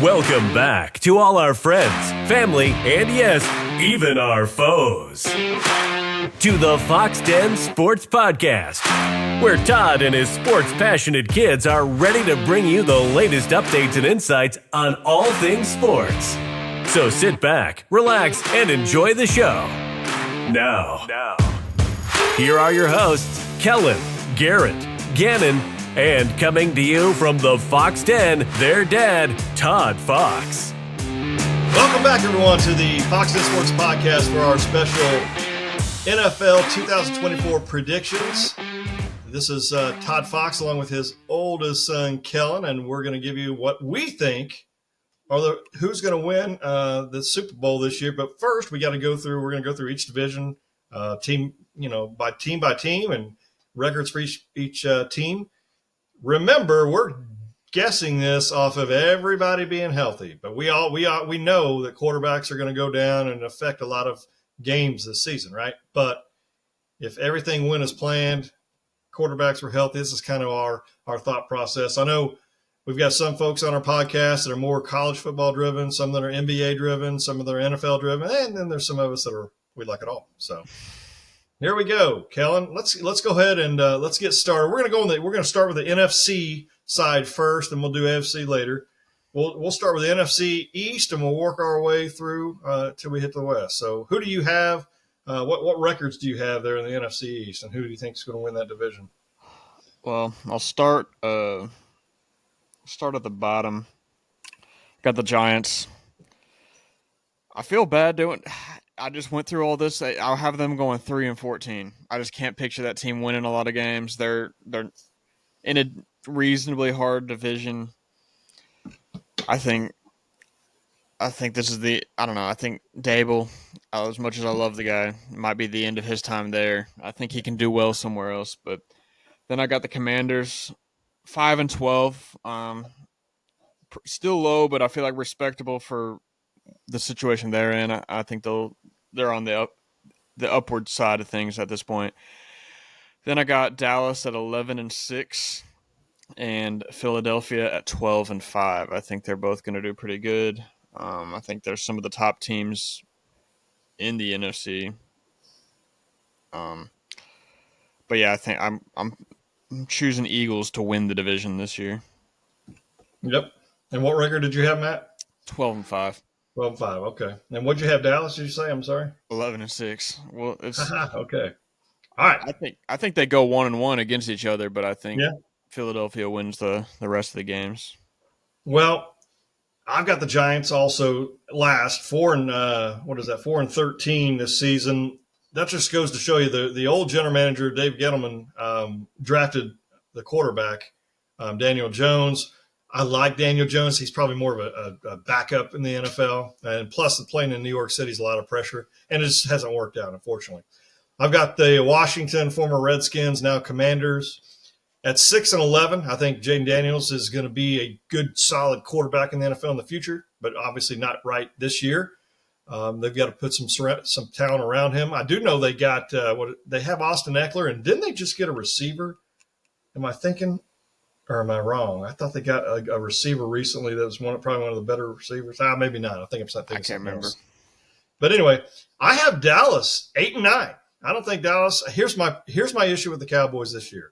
Welcome back to all our friends, family, and yes, even our foes. To the Fox Den Sports Podcast, where Todd and his sports-passionate kids are ready to bring you the latest updates and insights on all things sports. So sit back, relax, and enjoy the show. Now, here are your hosts, Kellen, Garrett, Gannon, and coming to you from the Fox Den, their dad, Todd Foxx. Welcome back, everyone, to the Fox Den Sports Podcast for our special NFL 2024 predictions. This is Todd Foxx along with his oldest son, Kellen, and we're going to give you what we think are who's going to win the Super Bowl this year. But first, we're going to go through each division, team by team, and records for each team. Remember, we're guessing this off of everybody being healthy, but we know that quarterbacks are going to go down and affect a lot of games this season, right? But if everything went as planned, quarterbacks were healthy, this is kind of our thought process. I know we've got some folks on our podcast that are more college football driven, some that are NBA driven, some that are NFL driven, and then there's some of us that we like it all. So here we go, Kellen. Let's go ahead and let's get started. We're going to start with the NFC side first, and we'll do AFC later. We'll start with the NFC East, and we'll work our way through till we hit the West. So, who do you have? What records do you have there in the NFC East, and who do you think is going to win that division? Well, I'll start at the bottom. Got the Giants. I feel bad doing. I just went through all this. I'll have them going 3-14. I just can't picture that team winning a lot of games. They're in a reasonably hard division. I think this is I think Dable, as much as I love the guy, might be the end of his time there. I think he can do well somewhere else. But then I got the Commanders, 5-12. Still low, but I feel like respectable for the situation they're in. I think they're on the upward side of things at this point. Then I got Dallas at 11-6 and Philadelphia at 12-5. I think they're both going to do pretty good. I think there's some of the top teams in the NFC. But yeah, I think I'm choosing Eagles to win the division this year. Yep. And what record did you have, Matt? 12-5. 12-5. Okay. And what'd you have, Dallas? Did you say? I'm sorry. 11-6. Well, it's okay. All right. I think they go 1-1 against each other, but I think yeah. Philadelphia wins the rest of the games. Well, I've got the Giants also last 4-13 this season. That just goes to show you the old general manager Dave Gettleman drafted the quarterback Daniel Jones. I like Daniel Jones. He's probably more of a backup in the NFL. And plus, playing in New York City is a lot of pressure. And it just hasn't worked out, unfortunately. I've got the Washington, former Redskins, now Commanders. At 6-11, I think Jaden Daniels is going to be a good, solid quarterback in the NFL in the future, but obviously not right this year. They've got to put some talent around him. I do know they got they have Austin Eckler, and didn't they just get a receiver? Am I thinking – or am I wrong? I thought they got a receiver recently that was probably one of the better receivers. Maybe not. I think I'm thinking I can't remember. Else. But anyway, I have Dallas 8-9. I don't think Dallas. Here's my issue with the Cowboys this year.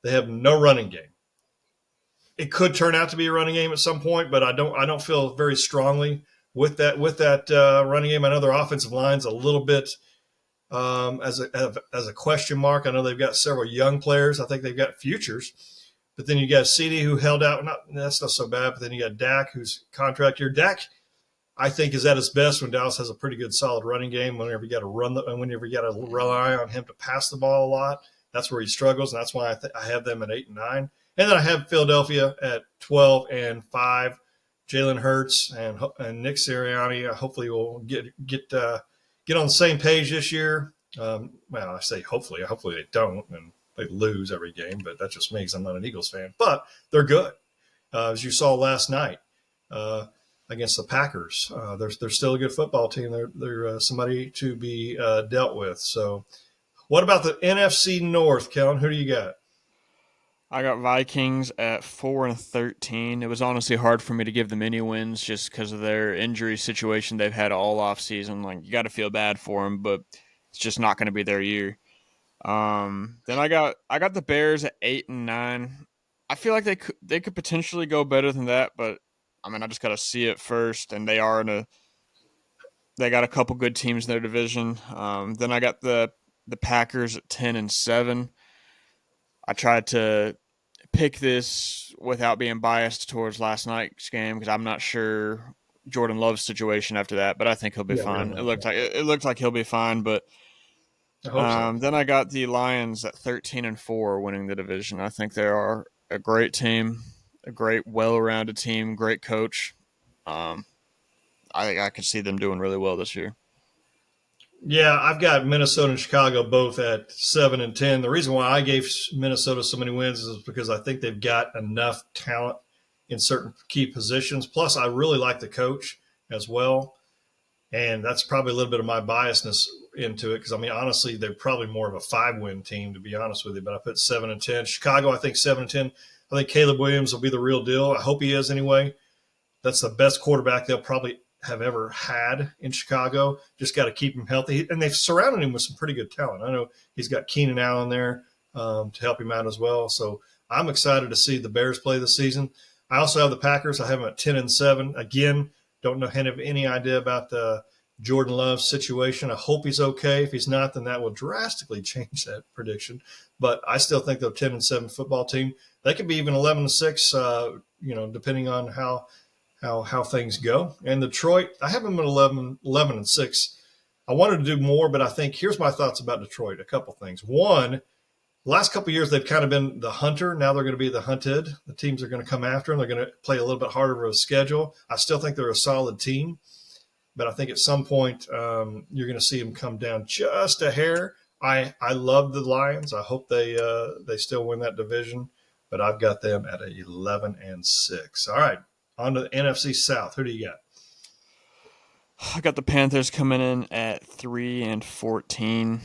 They have no running game. It could turn out to be a running game at some point, but I don't feel very strongly with that running game. I know their offensive line's a little bit as a question mark. I know they've got several young players. I think they've got futures. But then you got CD who held out. That's not so bad. But then you got Dak, who's contract year. Dak, I think, is at his best when Dallas has a pretty good, solid running game. Whenever you got to whenever you got to rely on him to pass the ball a lot, that's where he struggles, and that's why I have them at 8-9. And then I have Philadelphia at 12-5. Jalen Hurts and Nick Sirianni hopefully will get on the same page this year. Well, I say hopefully. Hopefully they don't, and they lose every game, but that's just me because I'm not an Eagles fan. But they're good. As you saw last night against the Packers, they're still a good football team. They're somebody to be dealt with. So what about the NFC North, Kellen? Who do you got? I got Vikings at 4-13. It was honestly hard for me to give them any wins just because of their injury situation they've had all off season. Like you got to feel bad for them, but it's just not going to be their year. Then I got the Bears at 8-9. I feel like they could potentially go better than that, but I mean I just got to see it first, and they got a couple good teams in their division. Then I got the Packers at 10-7. I tried to pick this without being biased towards last night's game because I'm not sure Jordan Love's situation after that, but I think he'll be fine. It looked like he'll be fine, but I hope so. then I got the Lions at 13-4, winning the division. I think they are a great team, a great, well-rounded team, great coach. Um, I could see them doing really well this year. Yeah, I've got Minnesota and Chicago both at 7-10. The reason why I gave Minnesota so many wins is because I think they've got enough talent in certain key positions. Plus, I really like the coach as well, and that's probably a little bit of my biasness into it because I mean, honestly, they're probably more of a 5-win team to be honest with you. But I put 7-10. Chicago, I think 7-10. I think Caleb Williams will be the real deal. I hope he is anyway. That's the best quarterback they'll probably have ever had in Chicago. Just got to keep him healthy. And they've surrounded him with some pretty good talent. I know he's got Keenan Allen there to help him out as well. So I'm excited to see the Bears play this season. I also have the Packers. I have them at 10-7. Again, don't have any idea about the Jordan Love situation. I hope he's okay. If he's not, then that will drastically change that prediction. But I still think they're a 10-7 football team. They could be even 11-6, depending on how things go. And Detroit, I have them at 11-6. I wanted to do more, but I think here's my thoughts about Detroit. A couple things. One, the last couple of years they've kind of been the hunter. Now they're going to be the hunted. The teams are going to come after them. They're going to play a little bit harder of a schedule. I still think they're a solid team, but I think at some point you're going to see them come down just a hair. I love the Lions. I hope they still win that division, but I've got them at 11-6. All right. On to the NFC South. Who do you got? I got the Panthers coming in at 3-14.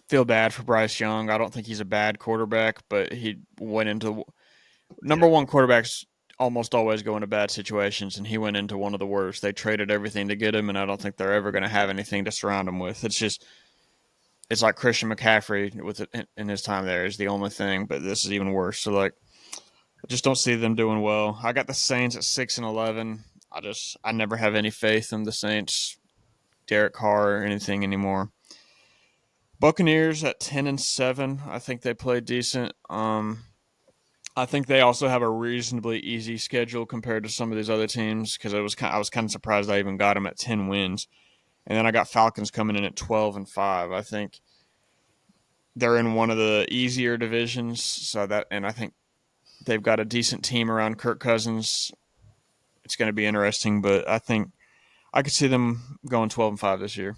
Feel bad for Bryce Young. I don't think he's a bad quarterback, but he went into number one quarterbacks almost always go into bad situations, and he went into one of the worst. They traded everything to get him, and I don't think they're ever going to have anything to surround him with. It's like Christian McCaffrey with it in his time there is the only thing, but this is even worse. So I just don't see them doing well. I got the Saints at 6-11. I never have any faith in the Saints, Derek Carr, or anything anymore. Buccaneers at 10-7. I think they play decent. I think they also have a reasonably easy schedule compared to some of these other teams because I was kind of surprised I even got them at 10 wins. And then I got Falcons coming in at 12-5. I think they're in one of the easier divisions, and I think they've got a decent team around Kirk Cousins. It's going to be interesting, but I think I could see them going 12-5 this year.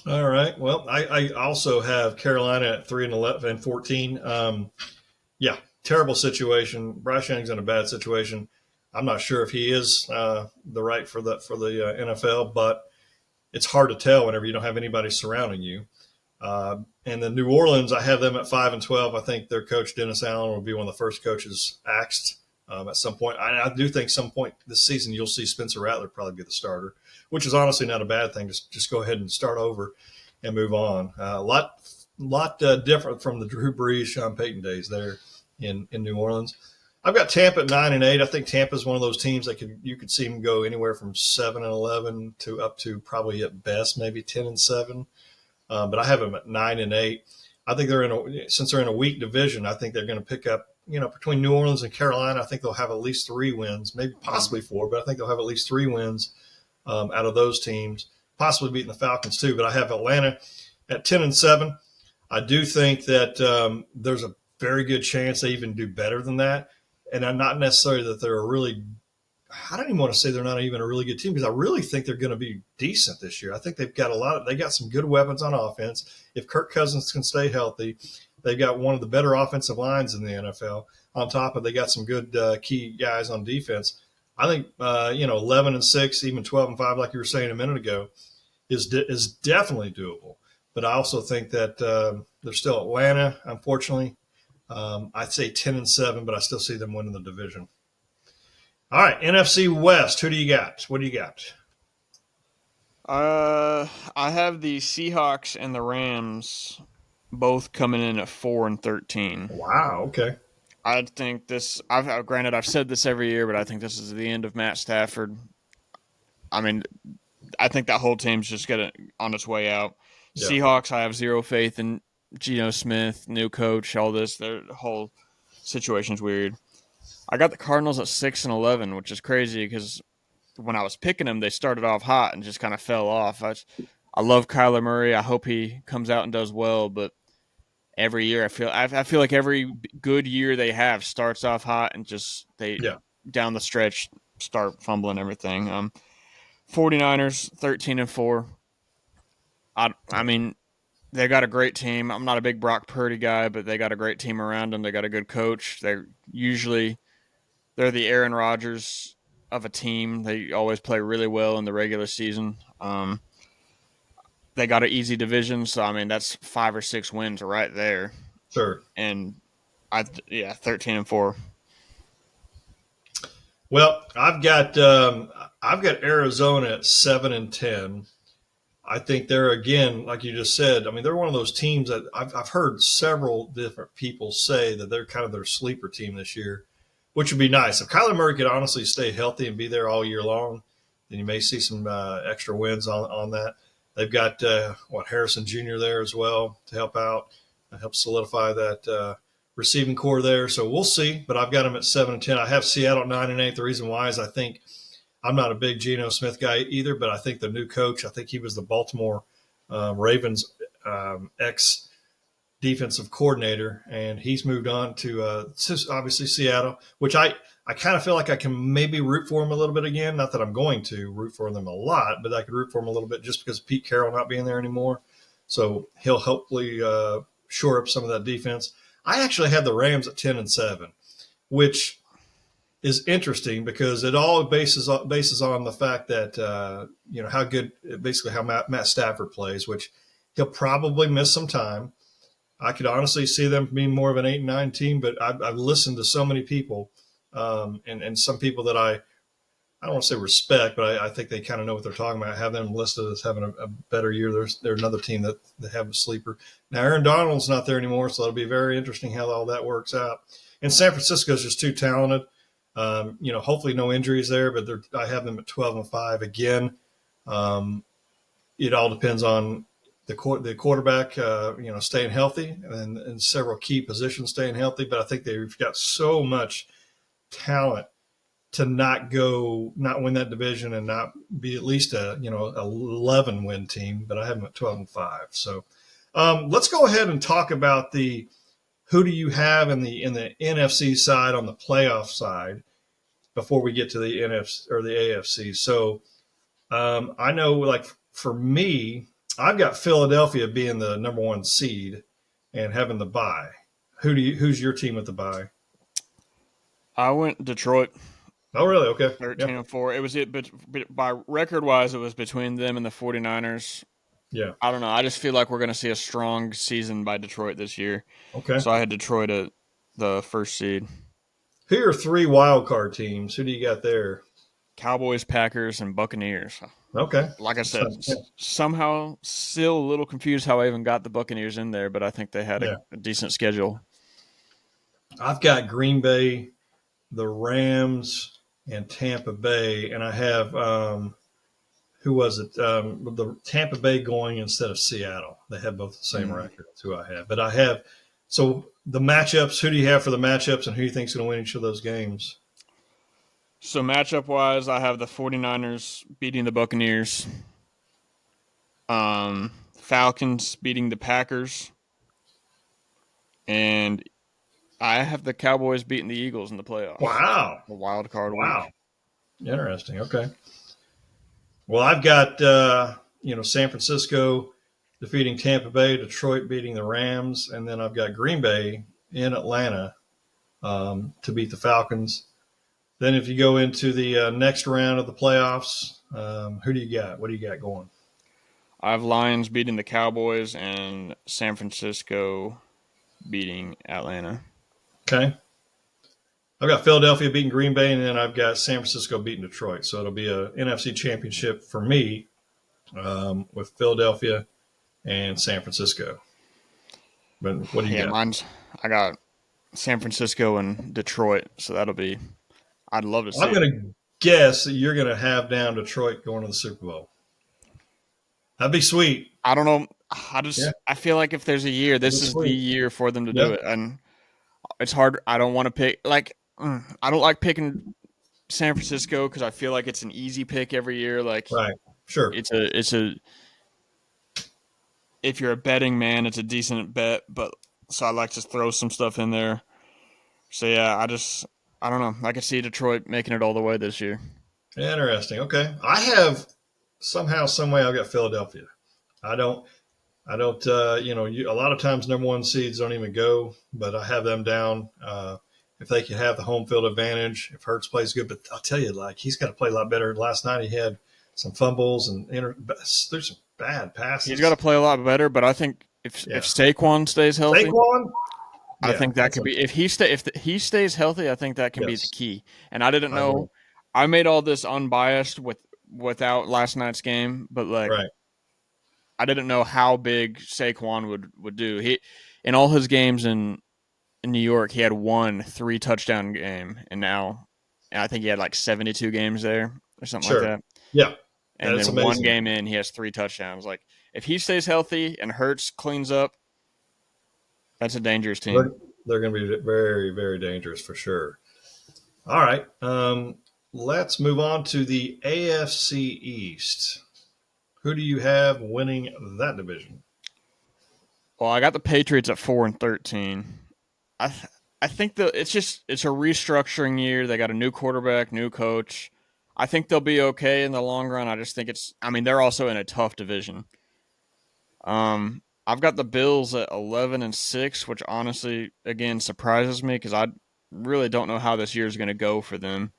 All right. Well, I also have Carolina at 3-11-14. Yeah, terrible situation. Bryce Young's in a bad situation. I'm not sure if he is the right for the NFL, but it's hard to tell whenever you don't have anybody surrounding you. And then New Orleans, I have them at 5-12. I think their coach Dennis Allen will be one of the first coaches axed at some point. I do think some point this season you'll see Spencer Rattler probably be the starter, which is honestly not a bad thing. Just go ahead and start over and move on. A lot different from the Drew Brees, Sean Payton days there in New Orleans. I've got Tampa at 9-8. I think Tampa is one of those teams that you could see them go anywhere from 7-11 to up to probably at best maybe 10-7. But I have them at 9-8. I think since they're in a weak division, I think they're going to pick up, between New Orleans and Carolina. I think they'll have at least 3 wins, maybe possibly 4, but I think they'll have at least 3 wins out of those teams, possibly beating the Falcons too. But I have Atlanta at 10-7. I do think that there's a very good chance they even do better than that. And I'm not necessarily that they're I don't even want to say they're not even a really good team because I really think they're going to be decent this year. I think they've got they got some good weapons on offense. If Kirk Cousins can stay healthy, they've got one of the better offensive lines in the NFL. On top of they got some good key guys on defense. I think 11-6, even 12-5, like you were saying a minute ago, is definitely doable. But I also think that there's still Atlanta, unfortunately. I'd say 10-7, but I still see them winning the division. All right, NFC West. Who do you got? What do you got? I have the Seahawks and the Rams both coming in at 4-13. Wow. Okay. I think this. Granted, I've said this every year, but I think this is the end of Matt Stafford. I mean, I think that whole team's just on its way out. Yeah. Seahawks, I have zero faith in Geno Smith, new coach, all this. Their whole situation's weird. I got the Cardinals at 6-11, which is crazy because when I was picking them, they started off hot and just kind of fell off. I love Kyler Murray. I hope he comes out and does well, but every year I feel like every good year they have starts off hot and just down the stretch start fumbling everything. 49ers 13-4. I mean, they got a great team. I'm not a big Brock Purdy guy, but they got a great team around them. They got a good coach. They're the Aaron Rodgers of a team. They always play really well in the regular season. They got an easy division, so I mean that's 5 or 6 wins right there. Sure. And 13-4. Well, I've got Arizona at 7-10. I think they're, again, like you just said, I mean, they're one of those teams that I've heard several different people say that they're kind of their sleeper team this year, which would be nice. If Kyler Murray could honestly stay healthy and be there all year long, then you may see some extra wins on that. They've got, Harrison Jr. there as well to help out, help solidify that receiving core there. So we'll see, but I've got them at 7-10. I have Seattle at 9-8. The reason why is I think I'm not a big Geno Smith guy either, but I think the new coach, I think he was the Baltimore Ravens ex-defensive coordinator, and he's moved on to obviously Seattle, which I kind of feel like I can maybe root for him a little bit again. Not that I'm going to root for them a lot, but I could root for him a little bit just because of Pete Carroll not being there anymore. So he'll hopefully shore up some of that defense. I actually had the Rams at 10-7, which is interesting because it all bases on the fact that how good, basically how Matt Stafford plays, which he'll probably miss some time. I could honestly see them being more of an 8-9 team, but I've listened to so many people and some people that I don't want to say respect, but I think they kind of know what they're talking about. I have them listed as having a better year. They're another team that they have a sleeper. Now, Aaron Donald's not there anymore, so it'll be very interesting how all that works out. And San Francisco's just too talented. Hopefully no injuries there, but I have them at 12-5 again. It all depends on the quarterback, staying healthy and several key positions staying healthy. But I think they've got so much talent to not win that division and not be at least a 11 win team. But I have them at 12-5. So let's go ahead and talk about who do you have in the NFC side on the playoff side before we get to the NFC or the AFC. So I know, like, for me, I've got Philadelphia being the number 1 seed and having the bye. Who's your team with the bye? I went Detroit. Oh, really? Okay. 13-4. It was but by record wise, it was between them and the 49ers. Yeah. I don't know. I just feel like we're going to see a strong season by Detroit this year. Okay. So I had Detroit at the 1st seed. Who are 3 wild card teams? Who do you got there? Cowboys, Packers, and Buccaneers. Okay. Like I said, somehow still a little confused how I even got the Buccaneers in there, but I think they had a decent schedule. I've got Green Bay, the Rams, and Tampa Bay, and I have who was it? The Tampa Bay going instead of Seattle. They have both the same record. That's who I have. But I have – so the matchups, who do you have for the matchups, and who do you think is going to win each of those games? So matchup-wise, I have the 49ers beating the Buccaneers, Falcons beating the Packers, and I have the Cowboys beating the Eagles in the playoffs. Wow. A wild card Wow. week. Interesting. Okay. Well, I've got, San Francisco defeating Tampa Bay, Detroit beating the Rams, and then I've got Green Bay in Atlanta to beat the Falcons. Then if you go into the next round of the playoffs, who do you got? What do you got going? I have Lions beating the Cowboys and San Francisco beating Atlanta. Okay. I've got Philadelphia beating Green Bay, and then I've got San Francisco beating Detroit. So it'll be a NFC championship for me with Philadelphia and San Francisco. But what do you got? I got San Francisco and Detroit, so I'd love to see I'm going to guess that you're going to have down Detroit going to the Super Bowl. That'd be sweet. I don't know. I feel like if there's a year, this is the year for them to do it, and it's hard. I don't want to pick I don't like picking San Francisco because I feel like it's an easy pick every year. Like, right, sure, it's a if you're a betting man, it's a decent bet. But so I like to throw some stuff in there. So yeah, I don't know. I can see Detroit making it all the way this year. Interesting. Okay, I have somehow, some way, I've got Philadelphia. I don't. A lot of times number one seeds don't even go, but I have them down. If they can have the home field advantage, if Hurts plays good, but I'll tell you, like, he's got to play a lot better. Last night he had some fumbles and there's some bad passes. He's got to play a lot better, but I think if Saquon stays healthy, I think that could be if he stays healthy. I think that can be the key. And I didn't know. I made all this unbiased without last night's game, but I didn't know how big Saquon would do. He in all his games in New York, he had 1 3-touchdown game, and I think he had like 72 games there or something like that. Yeah, and then amazing. 1 game in, he has 3 touchdowns. Like, if he stays healthy and Hurts cleans up, that's a dangerous team. They're going to be very, very dangerous for sure. All right, let's move on to the AFC East. Who do you have winning that division? Well, I got the Patriots at 4-13. I think it's a restructuring year. They got a new quarterback, new coach. I think they'll be okay in the long run. I just think they're also in a tough division. I've got the Bills at 11-6, which honestly, again, surprises me because I really don't know how this year is going to go for them.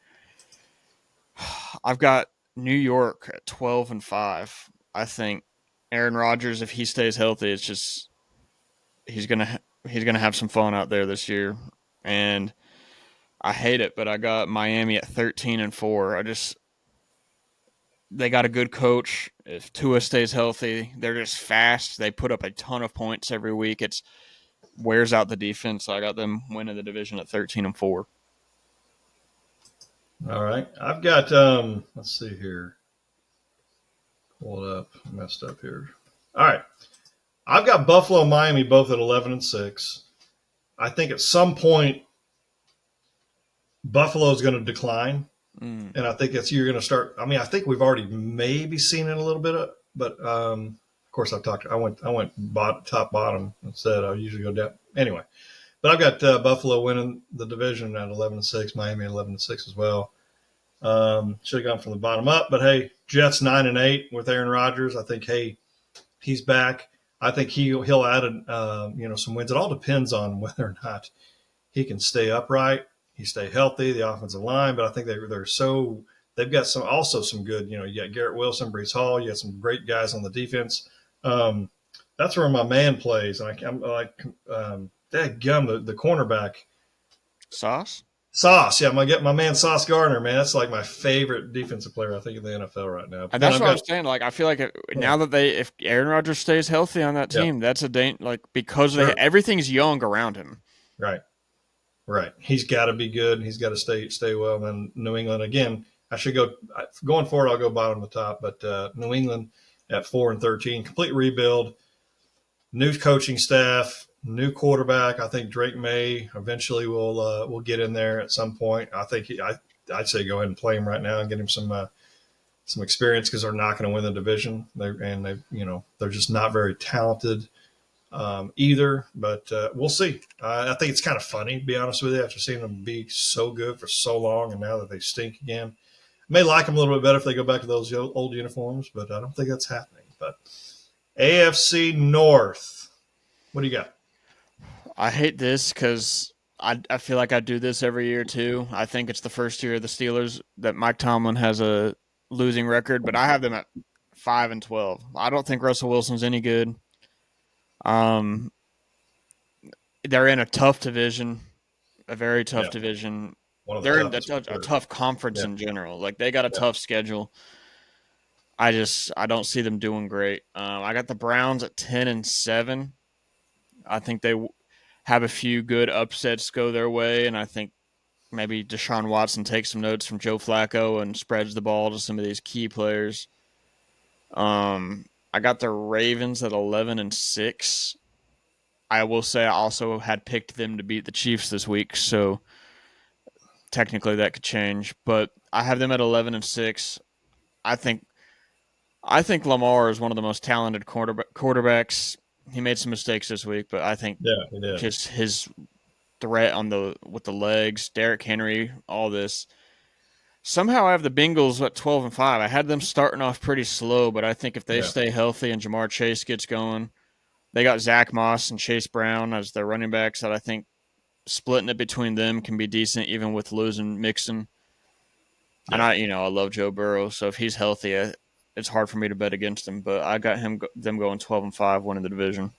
I've got New York at 12-5. I think Aaron Rodgers, if he stays healthy, it's just he's gonna have some fun out there this year. And I hate it, but I got Miami at 13-4. They got a good coach. If Tua stays healthy, they're just fast. They put up a ton of points every week. It wears out the defense. So I got them winning the division at 13-4. All right, I've got let's see here. Pull it up. Messed up here. All right. I've got Buffalo and Miami both at 11-6. I think at some point Buffalo is going to decline, and I think you're going to start. I mean, I think we've already maybe seen it a little bit, but of course I went top bottom instead. I usually go down anyway. But I've got Buffalo winning the division at 11-6, Miami at 11-6 as well. Should have gone from the bottom up, but hey, Jets 9-8 with Aaron Rodgers. I think he's back. I think he'll add some wins. It all depends on whether or not he can stay upright, he stay healthy, the offensive line. But I think they've got some good. You got Garrett Wilson, Breece Hall. You got some great guys on the defense. That's where my man plays, and I'm like, dadgum, the cornerback. Sauce, yeah, my man Sauce Gardner, man, that's like my favorite defensive player I think in the NFL right now. And that's what I was saying. Like, I feel like now that if Aaron Rodgers stays healthy on that team, that's because everything's young around him. Right. He's got to be good. He's got to stay well. And then New England again. I should going forward. I'll go bottom to top, but New England at 4-13, complete rebuild, new coaching staff. New quarterback. I think Drake May eventually will get in there at some point. I think I'd say go ahead and play him right now and get him some experience because they're not going to win the division. They're just not very talented either. But we'll see. I think it's kind of funny, to be honest with you, after seeing them be so good for so long and now that they stink again. I may like them a little bit better if they go back to those old uniforms, but I don't think that's happening. But AFC North, what do you got? I hate this because I feel like I do this every year too. I think it's the first year of the Steelers that Mike Tomlin has a losing record, but I have them at 5-12. I don't think Russell Wilson's any good. They're in a tough division. a very tough Yeah. division. One of the They're in toughest for a sure. tough conference Yeah. in general. Like they got a Yeah. tough schedule. I don't see them doing great. I got the Browns at 10-7. I think they have a few good upsets go their way, and I think maybe Deshaun Watson takes some notes from Joe Flacco and spreads the ball to some of these key players. I got the Ravens at 11-6. I will say I also had picked them to beat the Chiefs this week, so technically that could change. But I have them at 11-6. I think Lamar is one of the most talented quarterbacks. He made some mistakes this week, but I think Yeah, he did. just his threat with the legs, Derrick Henry, all this. Somehow I have the Bengals at 12-5. I had them starting off pretty slow, but I think if they Yeah. stay healthy and Jamar Chase gets going, they got Zach Moss and Chase Brown as their running backs that I think splitting it between them can be decent even with losing Mixon. And I love Joe Burrow, so if he's healthy, it's hard for me to bet against him. But I got them going 12-5, winning the division.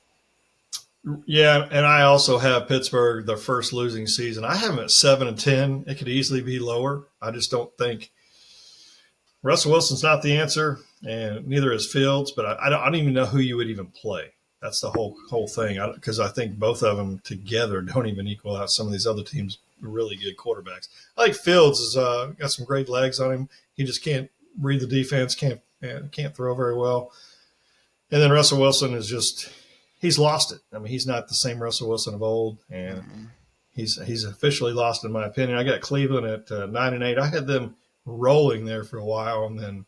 Yeah, and I also have Pittsburgh, their first losing season. I have them at 7-10. It could easily be lower. I just don't think Russell Wilson's not the answer, and neither is Fields. But I don't even know who you would even play. That's the whole thing. Because I think both of them together don't even equal out some of these other teams' really good quarterbacks. I think Fields has got some great legs on him. He just can't read the defense, can't throw very well. And then Russell Wilson is just – he's lost it. I mean, he's not the same Russell Wilson of old, and he's officially lost, in my opinion. I got Cleveland at 9-8. I had them rolling there for a while, and then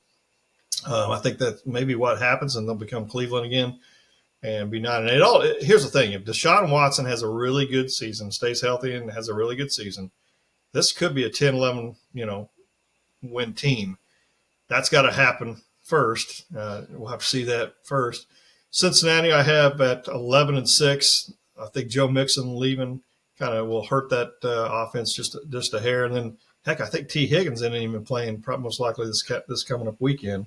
I think that maybe what happens, and they'll become Cleveland again and be 9-8. Here's the thing: if Deshaun Watson has a really good season, stays healthy, and has a really good season, this could be a 10-11, win team. That's got to happen first. We'll have to see that first. Cincinnati, I have at 11-6. I think Joe Mixon leaving kind of will hurt that offense just a hair. And then, heck, I think T. Higgins isn't even playing most likely this coming up weekend.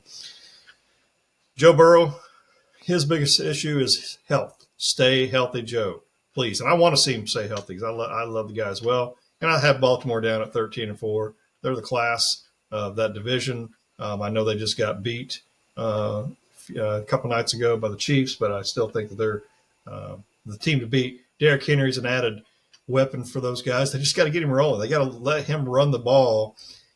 Joe Burrow, his biggest issue is health. Stay healthy, Joe, please. And I want to see him stay healthy because I love the guy as well. And I have Baltimore down at 13-4. They're the class of that division. I know they just got beat a couple nights ago by the Chiefs, but I still think that they're the team to beat. Derrick Henry's an added weapon for those guys. They just got to get him rolling. They got to let him run the ball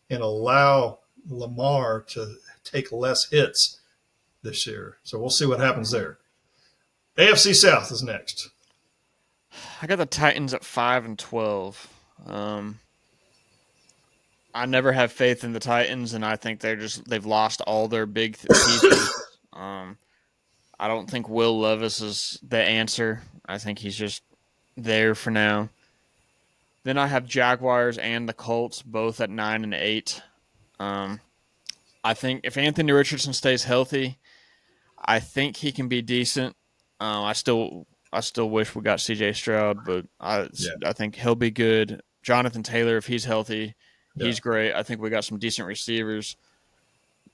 and allow Lamar to take less hits this year. So we'll see what happens there. AFC South is next. I got the Titans at 5-12. I never have faith in the Titans, and I think they've lost all their big pieces. I don't think Will Levis is the answer. I think he's just there for now. Then I have Jaguars and the Colts both at 9-8. I think if Anthony Richardson stays healthy, I think he can be decent. I still wish we got C.J. Stroud, but I think he'll be good. Jonathan Taylor, if he's healthy, he's great. I think we got some decent receivers.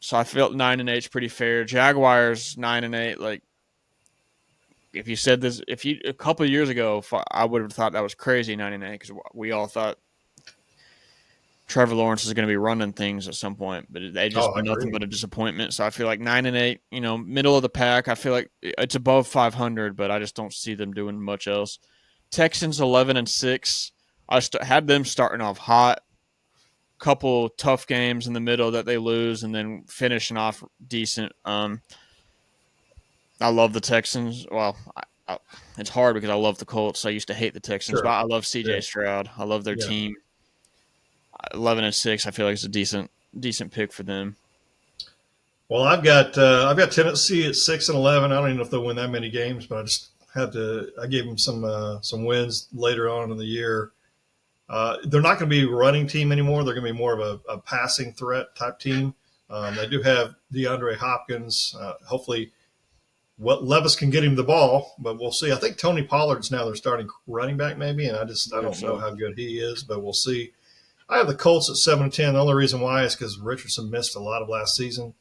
So I felt 9-8 is pretty fair. Jaguars 9-8. Like, if you said this, a couple of years ago, I would have thought that was crazy 9-8 because we all thought Trevor Lawrence is going to be running things at some point, but they just nothing but a disappointment. So I feel like 9-8, middle of the pack. I feel like it's above 500, but I just don't see them doing much else. Texans 11-6. I had them starting off hot. Couple tough games in the middle that they lose, and then finishing off decent. I love the Texans. Well, it's hard because I love the Colts. I used to hate the Texans, but I love C.J. Stroud. I love their team. 11-6. I feel like it's a decent pick for them. Well, I've got Tennessee at 6-11. I don't even know if they'll win that many games, but I gave them some wins later on in the year. They're not going to be a running team anymore. They're going to be more of a passing threat type team. They do have DeAndre Hopkins. Hopefully, Levis can get him the ball, but we'll see. I think Tony Pollard's now their starting running back maybe, and I don't know how good he is, but we'll see. I have the Colts at 7-10. The only reason why is because Richardson missed a lot of last season.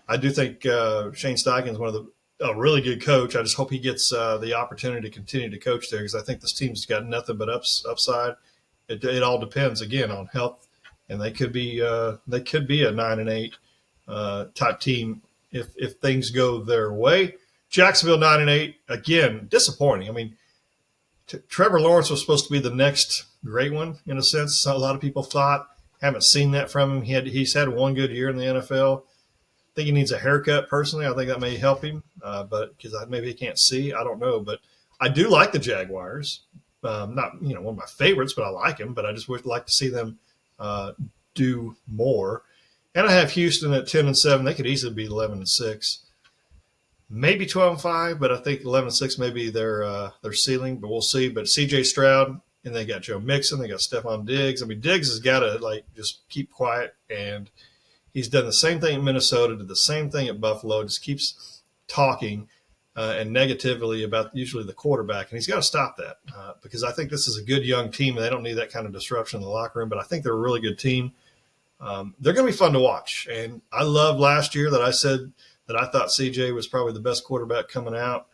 I do think Shane Steichen's a really good coach. I just hope he gets the opportunity to continue to coach there because I think this team's got nothing but upside. it all depends again on health, and they could be a 9-8 type team if things go their way. Jacksonville 9-8 again, disappointing. I mean, Trevor Lawrence was supposed to be the next great one in a sense. A lot of people thought. Haven't seen that from him. He's had one good year in the NFL. I think he needs a haircut personally. I think that may help him, but because maybe he can't see, I don't know. But I do like the Jaguars. Not one of my favorites, but I like them. But I just would like to see them do more. And I have Houston at 10-7. They could easily be 11-6, maybe 12-5. But I think 11-6 may be their ceiling. But we'll see. But C.J. Stroud, and they got Joe Mixon, they got Stephon Diggs. I mean, Diggs has got to just keep quiet, and he's done the same thing at Minnesota, did the same thing at Buffalo. Just keeps talking and negatively about usually the quarterback, and he's got to stop that because I think this is a good young team, and they don't need that kind of disruption in the locker room. But I think they're a really good team. They're going to be fun to watch. And I loved last year that I said that I thought CJ was probably the best quarterback coming out.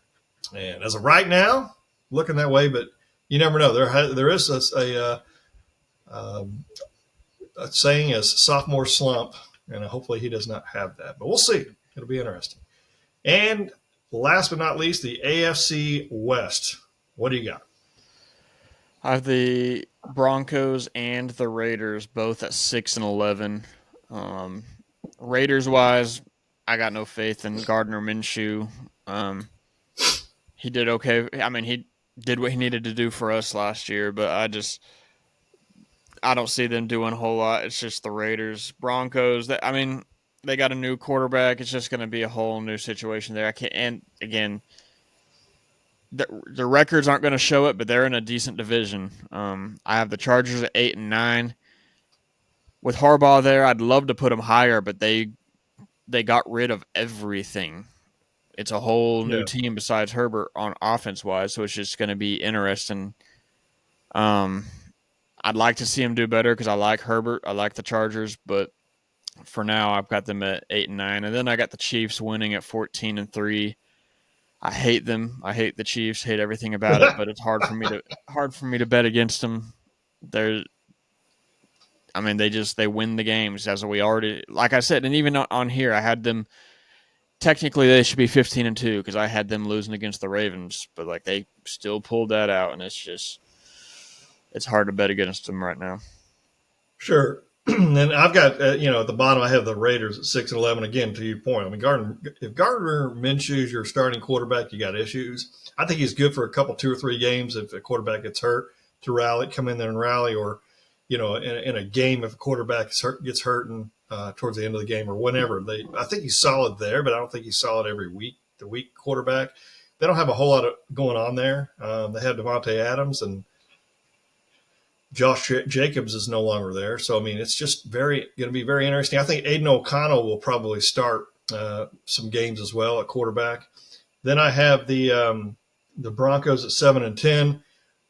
And as of right now, looking that way, but you never know. There is a saying as sophomore slump, and hopefully he does not have that. But we'll see. It'll be interesting. And last but not least, the AFC West. What do you got? I have the Broncos and the Raiders both at 6-11. Raiders-wise, I got no faith in Gardner Minshew. He did okay. I mean, he did what he needed to do for us last year, but I don't see them doing a whole lot. It's just the Raiders. Broncos, they got a new quarterback. It's just going to be a whole new situation there. And again, the records aren't going to show it, but they're in a decent division. I have the Chargers at 8-9. With Harbaugh there, I'd love to put them higher, but they got rid of everything. It's a whole new team besides Herbert on offense-wise, so it's just going to be interesting. I'd like to see him do better because I like Herbert. I like the Chargers, but for now, I've got them at 8-9. And then I got the Chiefs winning at 14-3. I hate them. I hate the Chiefs. Hate everything about it. But it's hard for me to bet against them. They win the games as we already, like I said, and even on here, I had them. Technically, they should be 15-2 because I had them losing against the Ravens, but they still pulled that out, and it's hard to bet against them right now. Sure. And I've got, at the bottom, I have the Raiders at 6-11. Again, to your point, I mean, if Gardner Minshew's your starting quarterback, you got issues. I think he's good for a couple, 2 or 3 games if a quarterback gets hurt to come in there and rally, or, in a game if a quarterback gets hurt and towards the end of the game or whenever. I think he's solid there, but I don't think he's solid every week. The weak quarterback, they don't have a whole lot of going on there. They have Devontae Adams, and Josh Jacobs is no longer there. So, I mean, it's just going to be very interesting. I think Aiden O'Connell will probably start some games as well at quarterback. Then I have the Broncos at 7-10.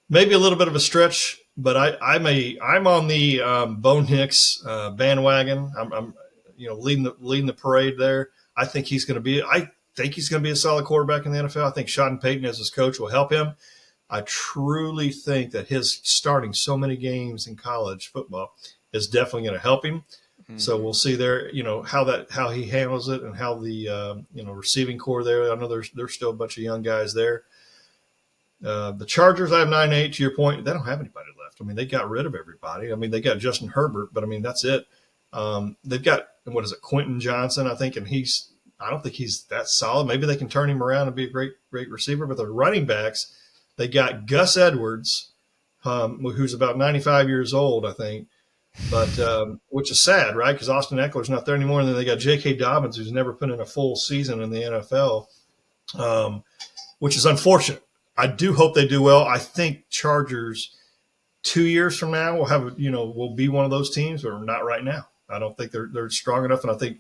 Maybe a little bit of a stretch, but I'm on the Bo Nix bandwagon. I'm leading the parade there. I think he's going to be a solid quarterback in the NFL. I think Sean Payton as his coach will help him. I truly think that his starting so many games in college football is definitely going to help him. Mm-hmm. So we'll see there, how he handles it and how the receiving core there. I know there's still a bunch of young guys there. The Chargers, I have 9-8. To your point, they don't have anybody left. I mean, they got rid of everybody. I mean, they got Justin Herbert, but I mean that's it. They've got Quentin Johnson, I think, and I don't think he's that solid. Maybe they can turn him around and be a great receiver. But the running backs, they got Gus Edwards, who's about 95 years old, I think, but which is sad, right? Because Austin Eckler's not there anymore. And then they got J.K. Dobbins, who's never put in a full season in the NFL, which is unfortunate. I do hope they do well. I think Chargers 2 years from now will be one of those teams, but not right now. I don't think they're strong enough, and I think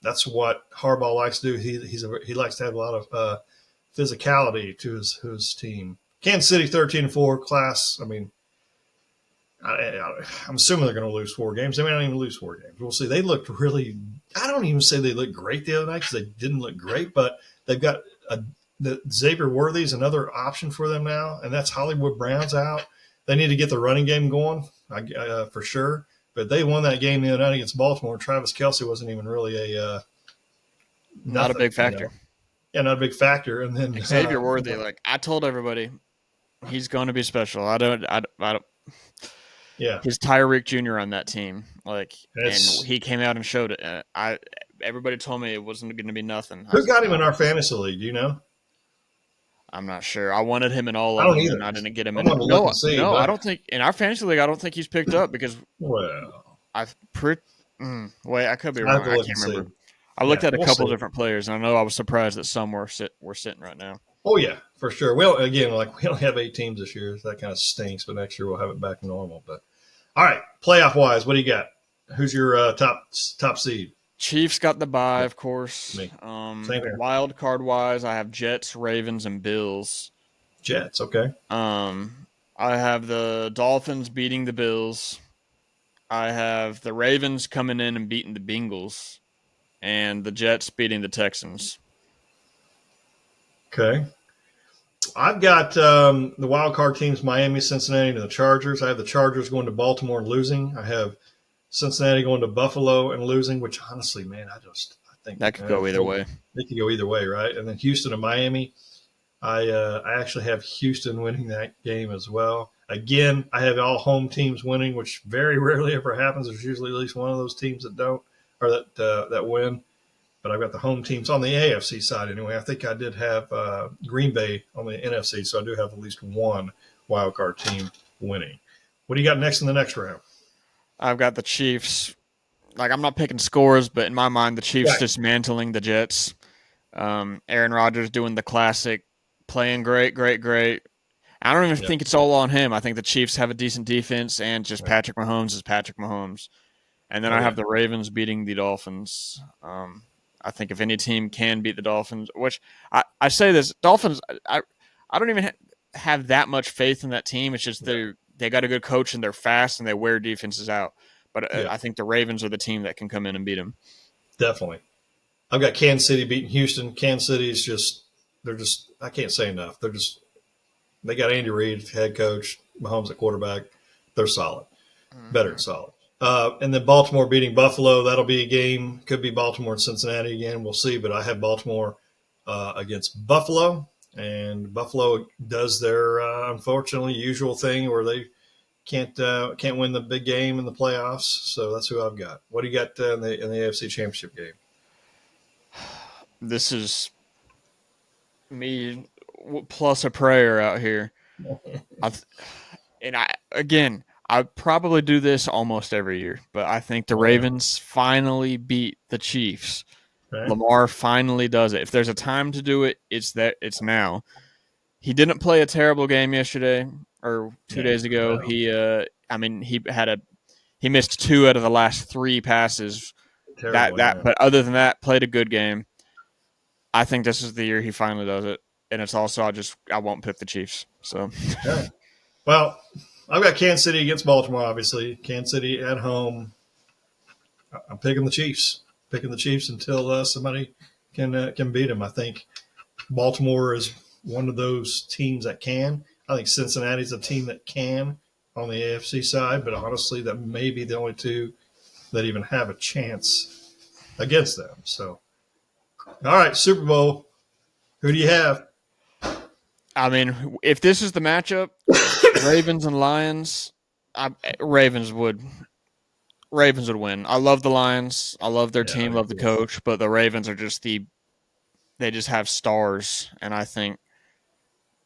that's what Harbaugh likes to do. He likes to have a lot of physicality to his team. Kansas City 13-4 class. I mean, I'm assuming they're going to lose 4 games. They may not even lose 4 games. We'll see. They looked really. I don't even say they looked great the other night because they didn't look great, but they've got the Xavier Worthy's another option for them now, and that's Hollywood Brown's out. they need to get the running game going for sure. But they won that game the other night against Baltimore. Travis Kelce wasn't even really not a big factor. Yeah, not a big factor. And then Xavier Worthy, like I told everybody, he's going to be special. I don't. Yeah, he's Tyreek Jr. on that team, and he came out and showed it. Everybody told me it wasn't going to be nothing. Who got him in our fantasy league? Do you know? I'm not sure. I wanted him in all of them, and I didn't get him in. No, I don't think in our fantasy league. I don't think he's picked up because I could be wrong. I can't remember. I looked at a couple of different players, and I know I was surprised that some were sitting right now. Oh yeah, for sure. We only have 8 teams this year, so that kind of stinks. But next year we'll have it back to normal. But all right, playoff wise, what do you got? Who's your top seed? Chiefs got the bye, of course. Me. Same here. Wild card wise, I have Jets, Ravens, and Bills. Jets, okay. I have the Dolphins beating the Bills. I have the Ravens coming in and beating the Bengals, and the Jets beating the Texans. Okay. I've got the wild card teams: Miami, Cincinnati, and the Chargers. I have the Chargers going to Baltimore and losing. I have Cincinnati going to Buffalo and losing, which honestly, man, I think that could go either way. It could go either way, right? And then Houston and Miami. I actually have Houston winning that game as well. Again, I have all home teams winning, which very rarely ever happens. There's usually at least one of those teams that don't, or that win. But I've got the home teams on the AFC side anyway. I think I did have Green Bay on the NFC, so I do have at least one wild card team winning. What do you got next in the next round? I've got the Chiefs. Like, I'm not picking scores, but in my mind, the Chiefs dismantling the Jets. Aaron Rodgers doing the classic, playing great. I don't even think it's all on him. I think the Chiefs have a decent defense, and just Patrick Mahomes is Patrick Mahomes. And then I have the Ravens beating the Dolphins. I think if any team can beat the Dolphins, which I say this, Dolphins, I don't even have that much faith in that team. It's just they got a good coach and they're fast and they wear defenses out. But I think the Ravens are the team that can come in and beat them. Definitely. I've got Kansas City beating Houston. Kansas City is I can't say enough. They got Andy Reid, head coach, Mahomes at quarterback. They're solid, better than solid. And then Baltimore beating Buffalo. That'll be a game. Could be Baltimore and Cincinnati again. We'll see. But I have Baltimore against Buffalo. And Buffalo does their, unfortunately, usual thing where they can't win the big game in the playoffs. So that's who I've got. What do you got in the AFC Championship game? This is me plus a prayer out here. I probably do this almost every year, but I think the Ravens finally beat the Chiefs. Okay. Lamar finally does it. If there's a time to do it, it's now. He didn't play a terrible game yesterday or 2 days ago. No. He missed 2 out of the last 3 passes. But other than that, played a good game. I think this is the year he finally does it, and it's also I won't pick the Chiefs. So, okay. Well, I've got Kansas City against Baltimore. Obviously, Kansas City at home. I'm picking the Chiefs. Picking the Chiefs until somebody can beat them. I think Baltimore is one of those teams that can. I think Cincinnati's a team that can on the AFC side, but honestly, that may be the only two that even have a chance against them. So, all right, Super Bowl. Who do you have? I mean, if this is the matchup, Ravens and Lions, Ravens would win. I love the Lions. I love their team, love the coach, but the Ravens are they just have stars, and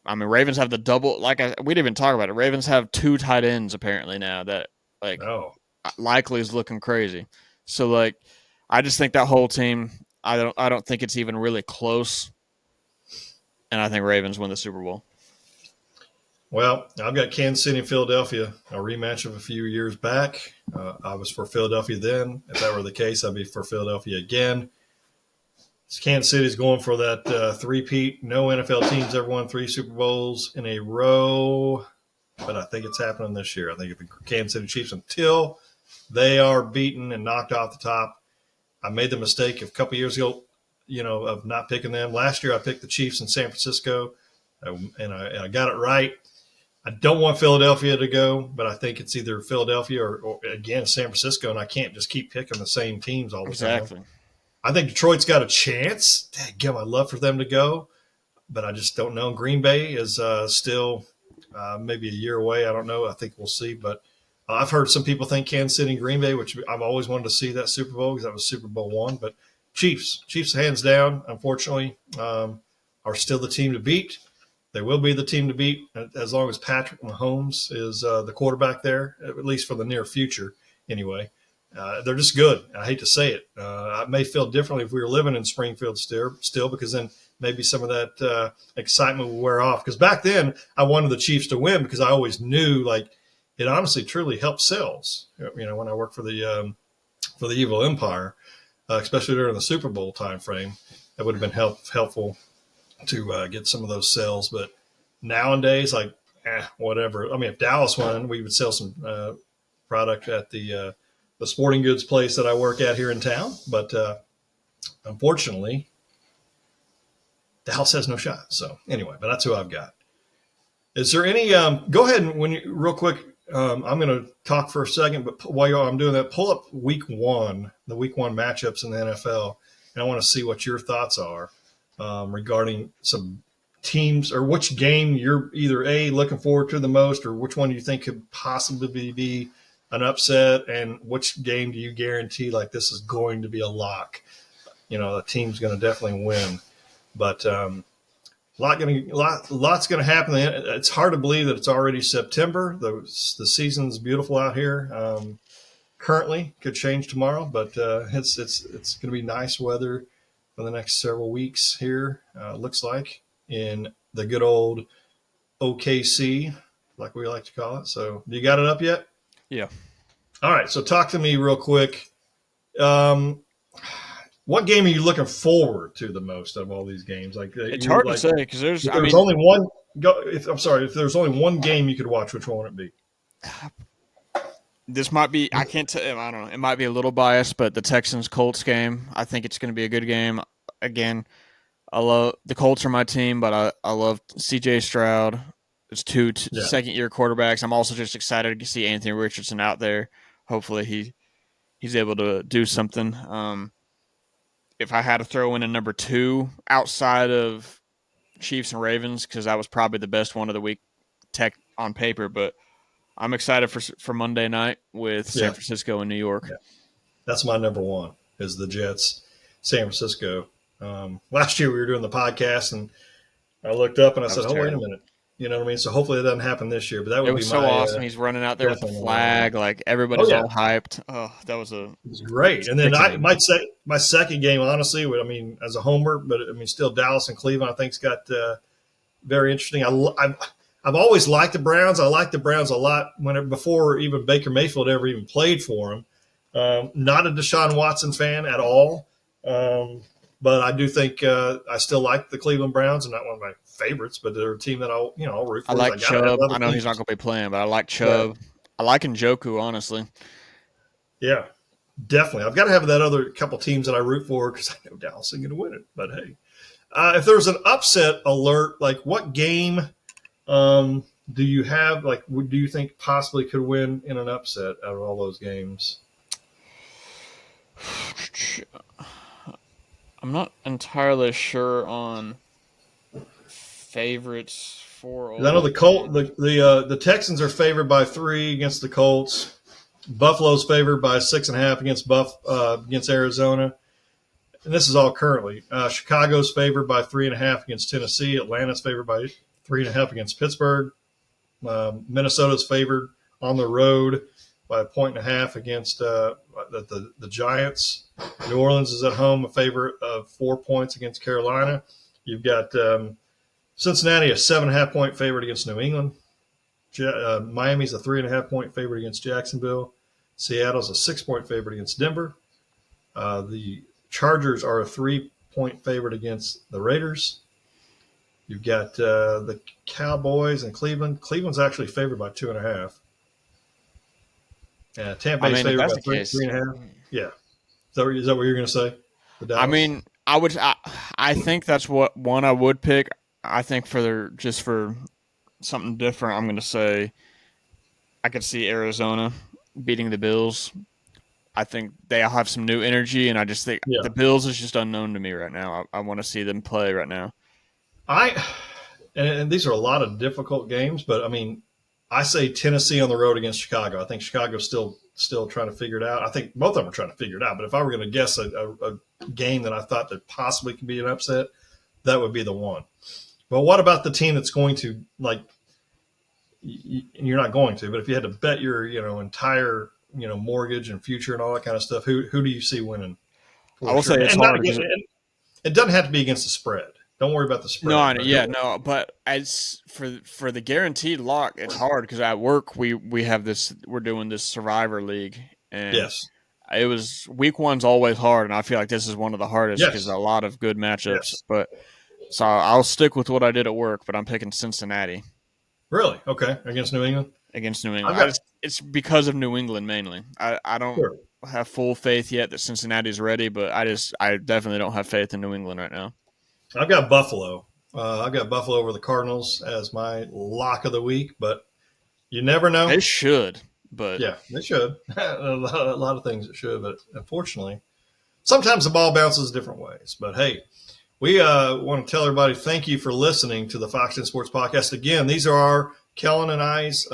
Ravens have the double. We didn't even talk about it. Ravens have 2 tight ends apparently now that likely is looking crazy. So I just think that whole team. I don't think it's even really close, and I think Ravens win the Super Bowl. Well, I've got Kansas City and Philadelphia, a rematch of a few years back. I was for Philadelphia then. If that were the case, I'd be for Philadelphia again. Kansas City's going for that three-peat. No NFL teams ever won 3 Super Bowls in a row, but I think it's happening this year. I think the Kansas City Chiefs, until they are beaten and knocked off the top. I made the mistake a couple years ago, of not picking them. Last year I picked the Chiefs in San Francisco, and I got it right. I don't want Philadelphia to go, but I think it's either Philadelphia or again, San Francisco, and I can't just keep picking the same teams all the time. I think Detroit's got a chance. Damn, I'd love for them to go, but I just don't know. Green Bay is still maybe a year away. I don't know. I think we'll see. But I've heard some people think Kansas City and Green Bay, which I've always wanted to see that Super Bowl because that was Super Bowl I. But Chiefs hands down, unfortunately, are still the team to beat. They will be the team to beat as long as Patrick Mahomes is the quarterback there, at least for the near future anyway. They're just good. I hate to say it. I may feel differently if we were living in Springfield still because then maybe some of that excitement will wear off. Because back then I wanted the Chiefs to win because I always knew like it honestly truly helped sales. You know, when I worked for the Evil Empire, especially during the Super Bowl time frame, that would have been helpful to get some of those sales. But nowadays, like, whatever. I mean, if Dallas won, we would sell some product at the sporting goods place that I work at here in town. But unfortunately, Dallas has no shot. So anyway, but that's who I've got. Is there any go ahead and real quick, I'm going to talk for a second, but while I'm doing that, pull up the week one matchups in the NFL, and I want to see what your thoughts are regarding some teams or which game you're either looking forward to the most, or which one you think could possibly be an upset, and which game do you guarantee like this is going to be a lock? You know, the team's going to definitely win, but lots going to happen. It's hard to believe that it's already September. The season's beautiful out here. Currently, could change tomorrow, but it's going to be nice weather for the next several weeks here. Looks like in the good old OKC, like we like to call it. So, do you got it up yet? Yeah. All right. So, talk to me real quick. What game are you looking forward to the most of all these games? Like, it's hard to say because there's only one. If there's only one game you could watch, which one would it be? This might be. I can't tell. I don't know. It might be a little biased, but the Texans Colts game. I think it's going to be a good game. Again, I love the Colts are my team, but I love C.J. Stroud. It's two second-year quarterbacks. I'm also just excited to see Anthony Richardson out there. Hopefully he's able to do something. If I had to throw in a number 2 outside of Chiefs and Ravens, because that was probably the best one of the week tech on paper, but I'm excited for Monday night with San Francisco and New York. Yeah. That's my number 1 is the Jets, San Francisco. Last year we were doing the podcast and I looked up and I said, wait a minute. You know what I mean? So hopefully it doesn't happen this year, but that would be so awesome. He's running out there with the flag, like everybody's all hyped. Oh, it was great. And then I might say my second game, honestly, I mean, as a homer, but I mean, still Dallas and Cleveland, I think's got very interesting. I've always liked the Browns. I liked the Browns a lot before even Baker Mayfield ever even played for them. Not a Deshaun Watson fan at all. But I do think I still like the Cleveland Browns. They're not one of my favorites, but they're a team that I'll root for. I like Chubb. I know he's not going to be playing, but I like Chubb. Yeah. I like Njoku, honestly. Yeah, definitely. I've got to have that other couple teams that I root for because I know Dallas is going to win it. But hey, if there's an upset alert, like what game do you have? Like, do you think possibly could win in an upset out of all those games? I'm not entirely sure on favorites for. I know the Texans are favored by 3 against the Colts. Buffalo's favored by 6.5 against Arizona, and this is all currently. Chicago's favored by 3.5 against Tennessee. Atlanta's favored by 3.5 against Pittsburgh. Minnesota's favored on the road by 1.5 against the Giants. New Orleans is at home, a favorite of 4 points against Carolina. You've got Cincinnati, a 7.5-point favorite against New England. Miami's a 3.5-point favorite against Jacksonville. Seattle's a 6-point favorite against Denver. The Chargers are a 3-point favorite against the Raiders. You've got the Cowboys and Cleveland. Cleveland's actually favored by 2.5. Tampa Bay's favored by 3.5. Yeah. Is that what you're going to say? I mean, I think that's what one I would pick. I think for something different, I'm going to say I could see Arizona beating the Bills. I think they have some new energy, and I just think the Bills is just unknown to me right now. I want to see them play right now. And these are a lot of difficult games, but I mean, I say Tennessee on the road against Chicago. I think Chicago's still trying to figure it out. I think both of them are trying to figure it out. But if I were going to guess a game that I thought that possibly could be an upset, that would be the one. But what about the team that's going to, like, you're not going to, but if you had to bet your entire mortgage and future and all that kind of stuff, who do you see winning? I will say it's hard. It doesn't have to be against the spread. Don't worry about the spread. No. But as for the guaranteed lock, it's hard because at work we have this. We're doing this Survivor League, and it was week one's always hard, and I feel like this is one of the hardest because a lot of good matchups. Yes. But so I'll stick with what I did at work, but I'm picking Cincinnati. Really? Okay, against New England. Against New England, it's because of New England mainly. I don't have full faith yet that Cincinnati's ready, but I definitely don't have faith in New England right now. I've got Buffalo. I've got Buffalo over the Cardinals as my lock of the week, but you never know. They should, but yeah, they should. a lot of things it should, but unfortunately, sometimes the ball bounces different ways. But hey, we want to tell everybody thank you for listening to the Fox Den Sports Podcast. Again, these are our Kellen and I's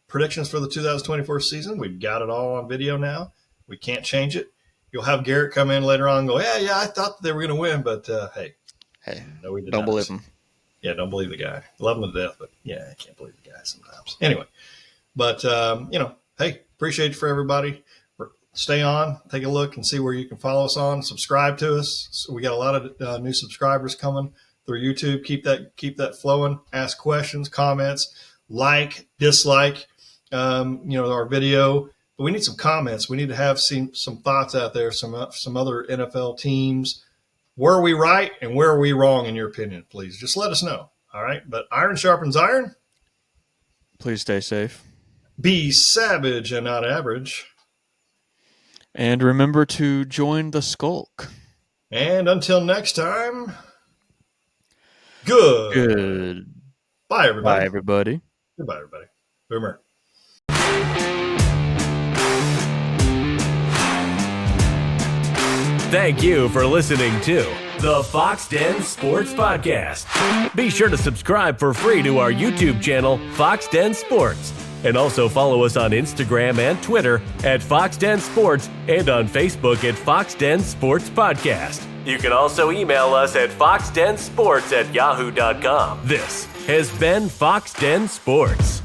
predictions for the 2024 season. We've got it all on video now. We can't change it. You'll have Garrett come in later on and go, yeah, I thought they were going to win, but hey, no, we don't believe him. Yeah, don't believe the guy. Love him to death, but yeah, I can't believe the guy sometimes. Anyway, but hey, appreciate you for everybody. Stay on, take a look, and see where you can follow us on. Subscribe to us. So we got a lot of new subscribers coming through YouTube. Keep that flowing. Ask questions, comments, like, dislike, our video. But we need some comments. We need to have some thoughts out there. Some other NFL teams. Where are we right and where are we wrong in your opinion? Please just let us know. All right. But iron sharpens iron. Please stay safe. Be savage and not average. And remember to join the skulk. And until next time, good. Bye, everybody. Bye, everybody. Goodbye, everybody. Boomer. Thank you for listening to the Fox Den Sports Podcast. Be sure to subscribe for free to our YouTube channel, Fox Den Sports. And also follow us on Instagram and Twitter at Fox Den Sports and on Facebook at Fox Den Sports Podcast. You can also email us at foxdensports@yahoo.com. This has been Fox Den Sports.